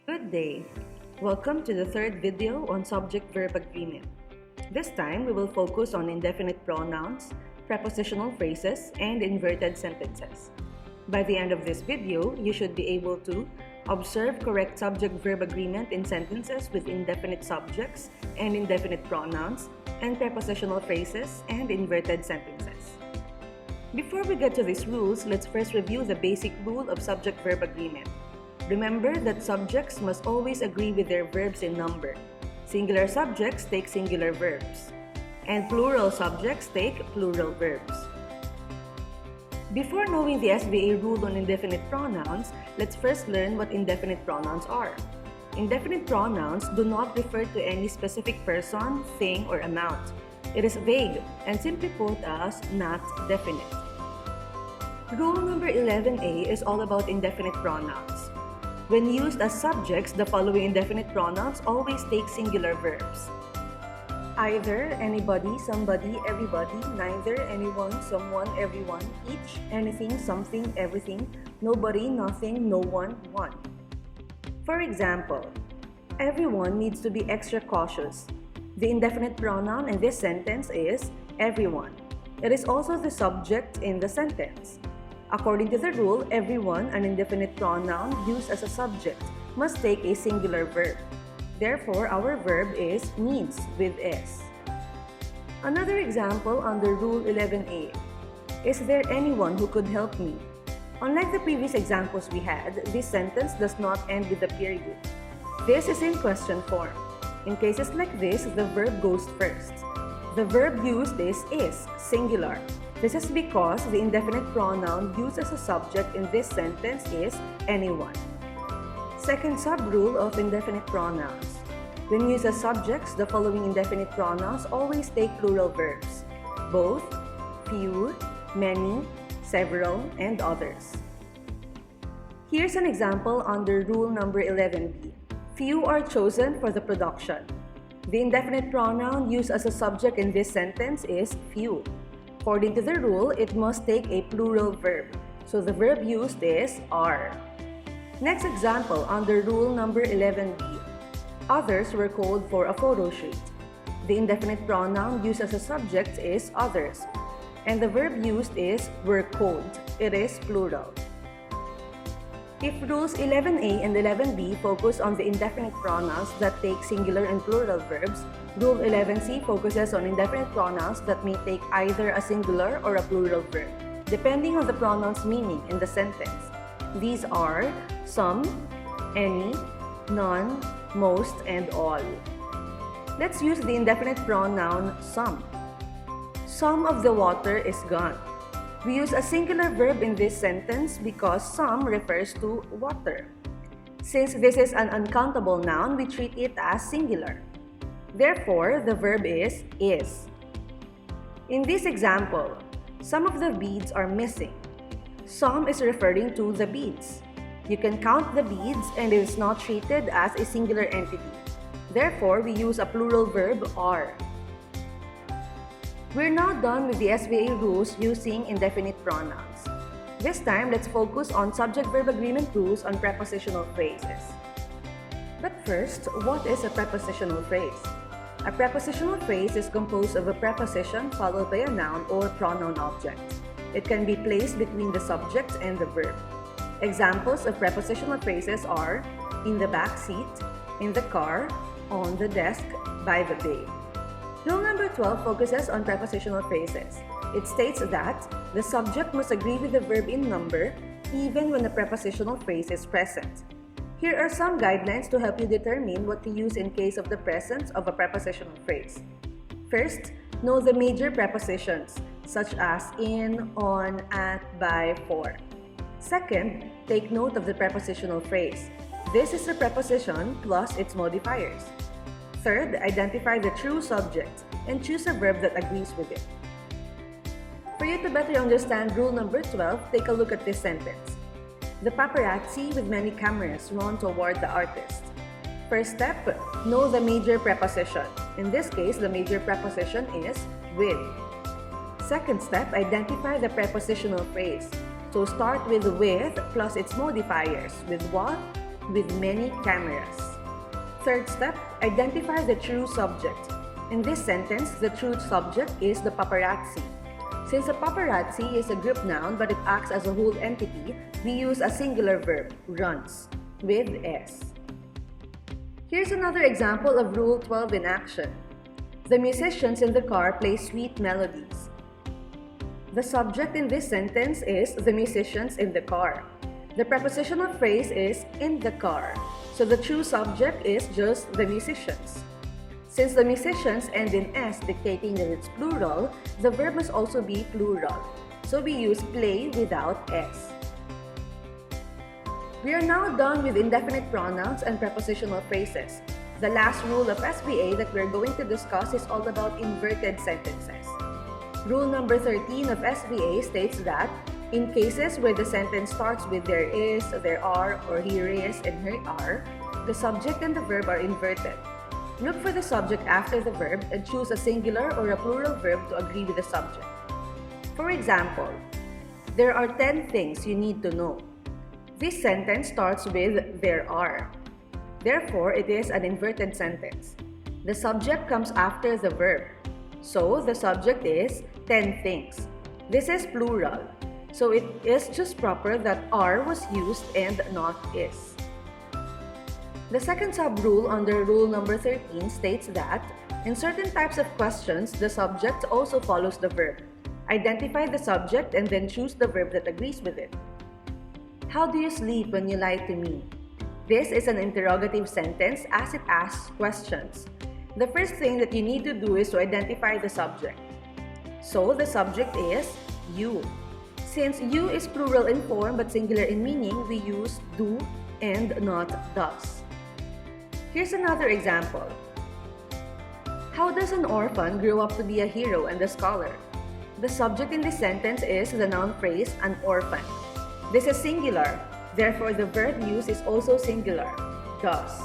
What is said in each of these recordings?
Good day. Welcome to the third video on subject-verb agreement. This time, we will focus on indefinite pronouns, prepositional phrases, and inverted sentences. By the end of this video, you should be able to observe correct subject-verb agreement in sentences with indefinite subjects and indefinite pronouns, and prepositional phrases and inverted sentences. Before we get to these rules, let's first review the basic rule of subject-verb agreement. Remember that subjects must always agree with their verbs in number. Singular subjects take singular verbs, and plural subjects take plural verbs. Before knowing the SVA rule on indefinite pronouns, let's first learn what indefinite pronouns are. Indefinite pronouns do not refer to any specific person, thing, or amount. It is vague and simply put as not definite. Rule number 11A is all about indefinite pronouns. When used as subjects, the following indefinite pronouns always take singular verbs. Either, anybody, somebody, everybody, neither, anyone, someone, everyone, each, anything, something, everything, nobody, nothing, no one, one. For example, everyone needs to be extra cautious. The indefinite pronoun in this sentence is everyone. It is also the subject in the sentence. According to the rule, everyone, an indefinite pronoun used as a subject, must take a singular verb. Therefore, our verb is needs with S. Another example under Rule 11A. Is there anyone who could help me? Unlike the previous examples we had, this sentence does not end with a period. This is in question form. In cases like this, the verb goes first. The verb used is singular. This is because the indefinite pronoun used as a subject in this sentence is anyone. Second sub-rule of indefinite pronouns. When used as subjects, the following indefinite pronouns always take plural verbs. Both, few, many, several, and others. Here's an example under rule number 11B. Few are chosen for the production. The indefinite pronoun used as a subject in this sentence is few. According to the rule, it must take a plural verb, so the verb used is are. Next example under rule number 11B. Others were called for a photo shoot. The indefinite pronoun used as a subject is others, and the verb used is were called. It is plural. If rules 11A and 11B focus on the indefinite pronouns that take singular and plural verbs, Rule 11C focuses on indefinite pronouns that may take either a singular or a plural verb, depending on the pronoun's meaning in the sentence. These are some, any, none, most, and all. Let's use the indefinite pronoun some. Some of the water is gone. We use a singular verb in this sentence because some refers to water. Since this is an uncountable noun, we treat it as singular. Therefore, the verb is. In this example, some of the beads are missing. Some is referring to the beads. You can count the beads and it is not treated as a singular entity. Therefore, we use a plural verb are. We're now done with the SVA rules using indefinite pronouns. This time, let's focus on subject-verb agreement rules on prepositional phrases. But first, what is a prepositional phrase? A prepositional phrase is composed of a preposition followed by a noun or pronoun object. It can be placed between the subject and the verb. Examples of prepositional phrases are in the back seat, in the car, on the desk, by the bay. Rule number 12 focuses on prepositional phrases. It states that the subject must agree with the verb in number even when the prepositional phrase is present. Here are some guidelines to help you determine what to use in case of the presence of a prepositional phrase. First, know the major prepositions such as in, on, at, by, for. Second, take note of the prepositional phrase. This is the preposition plus its modifiers. Third, identify the true subject and choose a verb that agrees with it. For you to better understand rule number 12, take a look at this sentence. The paparazzi with many cameras run toward the artist. First step, know the major preposition. In this case, the major preposition is with. Second step, identify the prepositional phrase. So start with plus its modifiers. With what? with many cameras. Third step, identify the true subject. In this sentence, the true subject is the paparazzi. Since a paparazzi is a group noun but it acts as a whole entity, we use a singular verb, runs, with S. Here's another example of Rule 12 in action. The musicians in the car play sweet melodies. The subject in this sentence is the musicians in the car. The prepositional phrase is in the car, so the true subject is just the musicians. Since the musicians end in S dictating that it's plural, the verb must also be plural. So we use play without S. We are now done with indefinite pronouns and prepositional phrases. The last rule of SVA that we're going to discuss is all about inverted sentences. Rule number 13 of SVA states that in cases where the sentence starts with there is, there are, or here is, and here are, the subject and the verb are inverted. Look for the subject after the verb and choose a singular or a plural verb to agree with the subject. For example, there are 10 things you need to know. This sentence starts with there are. Therefore, it is an inverted sentence. The subject comes after the verb. So, the subject is 10 things. This is plural. So, it is just proper that are was used and not is. The second sub-rule under rule number 13 states that in certain types of questions, the subject also follows the verb. Identify the subject and then choose the verb that agrees with it. How do you sleep when you lie to me? This is an interrogative sentence as it asks questions. The first thing that you need to do is to identify the subject. So the subject is you. Since you is plural in form but singular in meaning, we use do and not does. Here's another example. How does an orphan grow up to be a hero and a scholar? The subject in this sentence is the noun phrase an orphan. This is singular, therefore the verb used is also singular, does.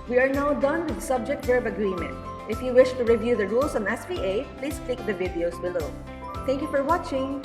We are now done with subject-verb agreement. If you wish to review the rules on SVA, please click the videos below. Thank you for watching!